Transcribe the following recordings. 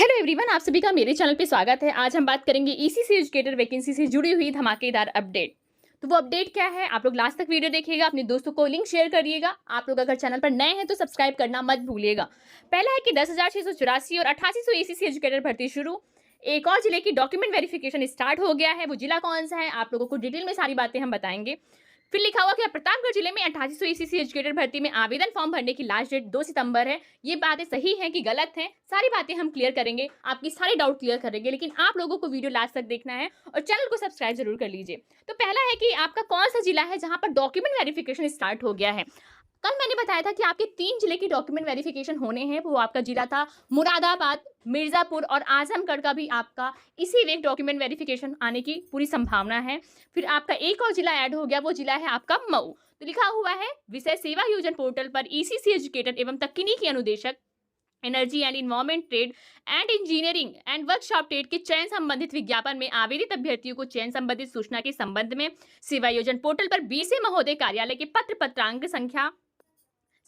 Hello everyone, आप सभी का मेरे चैनल पे स्वागत है। आज हम बात करेंगे ईसीसी एजुकेटर वैकेंसी से जुड़ी हुई धमाकेदार अपडेट। तो वो अपडेट क्या है, आप लोग लास्ट तक वीडियो देखिएगा, अपने दोस्तों को लिंक शेयर करिएगा। आप लोग अगर चैनल पर नए हैं तो सब्सक्राइब करना मत भूलिएगा। पहला है कि 10,684 और 8800 ईसीसी एजुकेटर भर्ती शुरू। एक और जिले की डॉक्यूमेंट वेरिफिकेशन स्टार्ट हो गया है। वो जिला कौन सा है, आप लोगों को डिटेल में सारी बातें हम बताएंगे। फिर लिखा हुआ कि प्रतापगढ़ जिले में 8800 ईसीसी एजुकेटर भर्ती में आवेदन फॉर्म भरने की लास्ट डेट 2 सितंबर है। ये बातें सही हैं कि गलत हैं, सारी बातें हम क्लियर करेंगे, आपकी सारी डाउट क्लियर करेंगे। लेकिन आप लोगों को वीडियो लास्ट तक देखना है और चैनल को सब्सक्राइब जरूर कर लीजिए। तो पहला है कि आपका कौन सा जिला है जहां पर डॉक्यूमेंट वेरिफिकेशन स्टार्ट हो गया है। कल मैंने बताया था कि आपके 3 जिले की डॉक्यूमेंट वेरिफिकेशन होने हैं। वो आपका जिला था मुरादाबाद, मिर्जापुर और आजमगढ़ का भी आपका इसी वीक डॉक्यूमेंट वेरिफिकेशन आने की पूरी संभावना है। फिर आपका एक और जिला ऐड हो गया, वो जिला है आपका मऊ। तो लिखा हुआ है विषय सेवा योजन पोर्टल पर ईसीसी एजुकेटर एवं तकनीकी अनुदेशक energy and environment trade and engineering and workshop trade के चयन संबंधित विज्ञापन में आवेदित अभ्यर्थियों को चयन संबंधित सूचना के संबंध में सेवा योजन पोर्टल पर बीसी महोदय कार्यालय के पत्रांक संख्या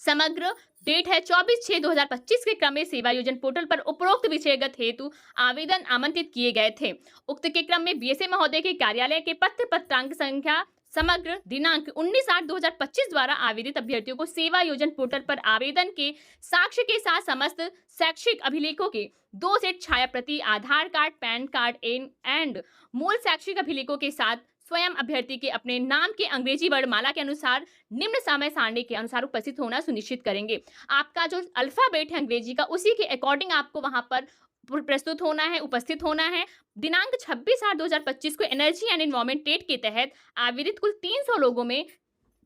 समग्र डेट है 24/6/2025 के क्रम में सेवा योजन पोर्टल पर उपरोक्त विषयगत हेतु आवेदन आमंत्रित किए गए थे। उक्त के क्रम में बीएसए महोदय के कार्यालय के पत्रांक संख्या समग्र दिनांक 19/8/2025 द्वारा आवेदित अभ्यर्थियों को सेवा योजन पोर्टल पर आवेदन के साक्ष्य के साथ समस्त शैक्षिक अभिलेखों के 2 सेट छाया प्रति, आधार कार्ड, पैन कार्ड एंड मूल शैक्षिक अभिलेखों के साथ स्वयं अभ्यर्थी के अपने नाम के अंग्रेजी वर्णमाला के अनुसार निम्न समय सारणी के अनुसार उपस्थित होना सुनिश्चित करेंगे। आपका जो अल्फाबेट है अंग्रेजी का, उसी के अकॉर्डिंग आपको वहां पर प्रस्तुत होना है, उपस्थित होना है। दिनांक 26/8/2025 को एनर्जी एंड एनवायरमेंट ट्रेड के तहत आवेदित कुल 300 लोगों में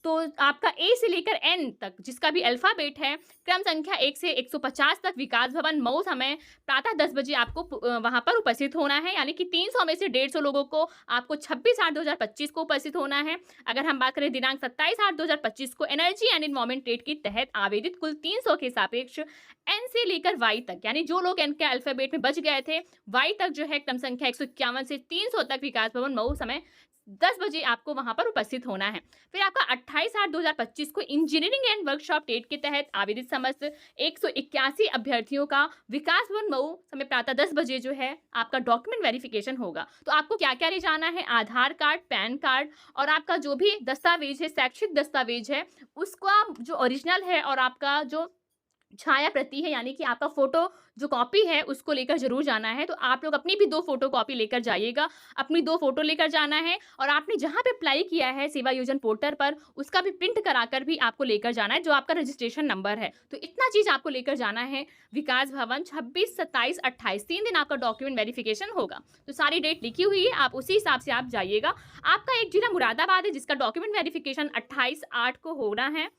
तो आपका ए से लेकर एन तक जिसका भी अल्फाबेट है, क्रम संख्या 1 से 150 तक, विकास भवन मऊ, समय प्रातः 10 बजे आपको वहां पर उपस्थित होना है। यानी कि 300 में से 150 लोगों को आपको 26/8/2025 को उपस्थित होना है। अगर हम बात करें दिनांक 27/8/2025 को एनर्जी एंड एनवायरमेंट ट्रेड के तहत आवेदित कुल 300 के सापेक्ष एन से लेकर वाई तक, यानी जो लोग एन के अल्फाबेट में बच गए थे, वाई तक जो है क्रम संख्या 151 से 300 तक, विकास भवन मऊ, समय 10 बजे आपको वहां पर उपस्थित होना है। फिर आपका 28/8/2025 को इंजीनियरिंग एंड वर्कशॉप ट्रेड के तहत आवेदित समस्त 181 अभ्यर्थियों का विकास भवन मऊ, समय प्रातः 10 बजे जो है आपका डॉक्यूमेंट वेरिफिकेशन होगा। तो आपको क्या क्या ले जाना है, आधार कार्ड, पैन कार्ड और आपका जो भी दस्तावेज है, शैक्षिक दस्तावेज है, उसका जो ओरिजिनल है और आपका जो छाया प्रति है, यानी कि आपका फोटो जो कॉपी है उसको लेकर जरूर जाना है। तो आप लोग अपनी भी 2 फोटो कॉपी लेकर जाइएगा, अपनी 2 फोटो लेकर जाना है। और आपने जहां पे अप्लाई किया है सेवा योजन पोर्टल पर, उसका भी प्रिंट कराकर भी आपको लेकर जाना है, जो आपका रजिस्ट्रेशन नंबर है। तो इतना चीज आपको लेकर जाना है। विकास भवन 26, 27, 28 3 दिन आपका डॉक्यूमेंट वेरिफिकेशन होगा। तो सारी डेट लिखी हुई है, आप उसी हिसाब से आप जाइएगा। आपका एक जिला मुरादाबाद है जिसका डॉक्यूमेंट वेरिफिकेशन 28/8 को होना है।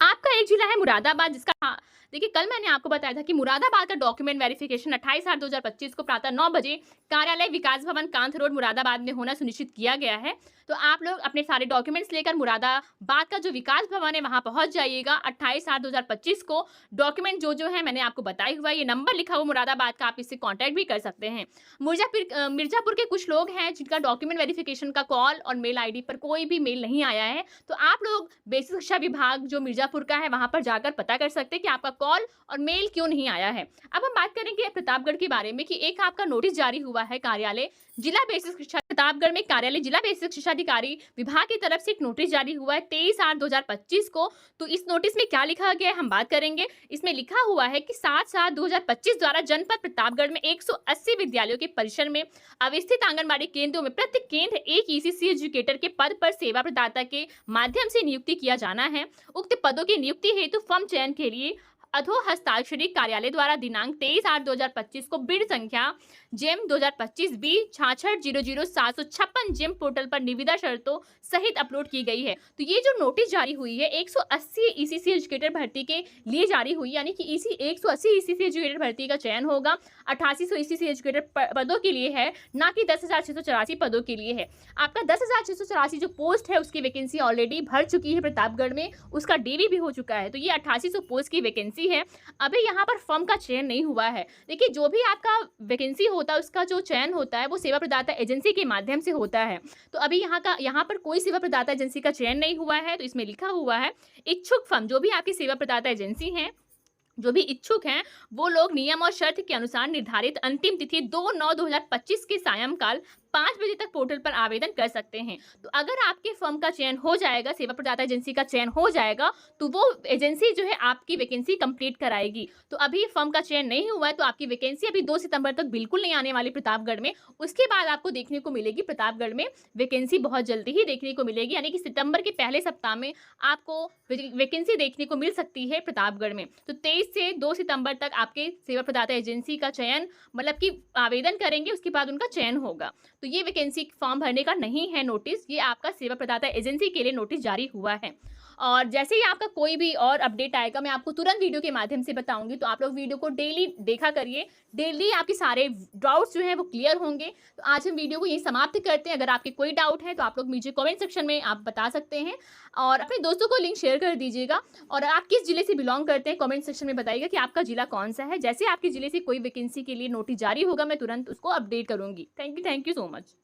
आपका एक जिला है मुरादाबाद जिसका, हाँ देखिए, कल मैंने आपको बताया था कि मुरादाबाद का डॉक्यूमेंट वेरिफिकेशन 28/8/2025 को प्रातः 9 बजे कार्यालय विकास भवन कांथ रोड मुरादाबाद में होना सुनिश्चित किया गया है। तो आप लोग अपने सारे डॉक्यूमेंट्स लेकर मुरादाबाद का जो विकास भवन है वहां पहुंच जाइएगा 28/8/2025 को। डॉक्यूमेंट जो है मैंने आपको बताया हुआ, ये नंबर लिखा हुआ मुरादाबाद का, आप इससे कॉन्टैक्ट भी कर सकते हैं। मिर्जापुर के कुछ लोग हैं जिनका डॉक्यूमेंट वेरिफिकेशन का कॉल और मेल ID पर कोई भी मेल नहीं आया है, तो आप लोग बेसिक शिक्षा विभाग जो मिर्जापुर का है वहां पर जाकर पता कर सकते हैं कि आपका कॉल और मेल क्यों नहीं आया है। अब हम बात करेंगे प्रतापगढ़ के बारे में कि एक आपका नोटिस जारी हुआ है कार्यालय जिला बेसिक शिक्षा प्रतापगढ़ में, कार्यालय जिला बेसिक शिक्षा अधिकारी विभाग की तरफ से एक नोटिस जारी हुआ है 23/8/2025 को। तो इस नोटिस में क्या लिखा गया है हम बात करेंगे। इसमें लिखा हुआ है कि 7/7/2025 द्वारा जनपद प्रतापगढ़ में 180 विद्यालयों के परिसर में अवस्थित आंगनबाड़ी केंद्रों में प्रत्येक केंद्र एक ईसीसी एजुकेटर के पद पर सेवा प्रदाता के माध्यम से नियुक्ति किया जाना है। उक्त पदों की नियुक्ति हेतु फॉर्म चयन के लिए अधो हस्ताक्षरित कार्यालय द्वारा दिनांक 23/8/2025 को बिड संख्या जेम 2025 बी 66000756 जेम पोर्टल पर निविदा शर्तों सहित अपलोड की गई है। तो ये जो नोटिस जारी हुई है 180 ईसीसी एजुकेटर भर्ती के लिए जारी हुई, यानी कि 180 ईसीसी एजुकेटर भर्ती का चयन होगा। 8800 ईसीसी एजुकेटर पदों के लिए है, ना कि 10,684 पदों के लिए है। आपका 10,684 जो पोस्ट है उसकी वैकेंसी ऑलरेडी भर चुकी है प्रतापगढ़ में, उसका डीवी भी हो चुका है। तो ये 8800 पोस्ट की वैकेंसी है। अभी यहाँ पर फॉर्म का चयन नहीं हुआ है। देखिए, जो भी आपका वैकेंसी होता है उसका जो चयन होता है वो सेवा प्रदाता एजेंसी के माध्यम से होता है। तो अभी यहाँ पर कोई सेवा प्रदाता एजेंसी का चयन नहीं हुआ है। तो इसमें लिखा हुआ है इच्छुक फर्म, जो भी आपकी सेवा प्रदाता एजेंसी है जो भी इच्छुक हैं वो लोग नियम और शर्त के अनुसार निर्धारित अंतिम तिथि 2/9/2025 के सायंकाल 5 बजे तक पोर्टल पर आवेदन कर सकते हैं। तो अगर आपके फर्म का चयन हो जाएगा, सेवा प्रदाता एजेंसी का चयन हो जाएगा, तो वो एजेंसी जो है आपकी वैकेंसी कंप्लीट कराएगी। तो अभी फर्म का चयन नहीं हुआ है तो आपकी वैकेंसी अभी 2 सितंबर तक बिल्कुल नहीं आने वाली प्रतापगढ़ में। उसके बाद आपको देखने को मिलेगी प्रतापगढ़ में वैकेंसी बहुत जल्दी ही देखने को मिलेगी, यानी कि सितंबर के पहले सप्ताह में आपको वैकेंसी देखने को मिल सकती है प्रतापगढ़ में। तो 23 से 2 सितंबर तक आपके सेवा प्रदाता एजेंसी का चयन, मतलब कि आवेदन करेंगे, उसके बाद उनका चयन होगा। तो ये वैकेंसी फॉर्म भरने का नहीं है नोटिस, ये आपका सेवा प्रदाता एजेंसी के लिए नोटिस जारी हुआ है। और जैसे ही आपका कोई भी और अपडेट आएगा मैं आपको तुरंत वीडियो के माध्यम से बताऊंगी। तो आप लोग वीडियो को डेली देखा करिए, डेली आपके सारे डाउट्स जो हैं वो क्लियर होंगे। तो आज हम वीडियो को यहीं समाप्त करते हैं। अगर आपके कोई डाउट है तो आप लोग मुझे कमेंट सेक्शन में आप बता सकते हैं और अपने दोस्तों को लिंक शेयर कर दीजिएगा। और आप किस जिले से बिलोंग करते हैं कमेंट सेक्शन में बताइएगा कि आपका जिला कौन सा है। जैसे आपके जिले से कोई वैकेंसी के लिए नोटिस जारी होगा मैं तुरंत उसको अपडेट करूंगी। Thank you so much.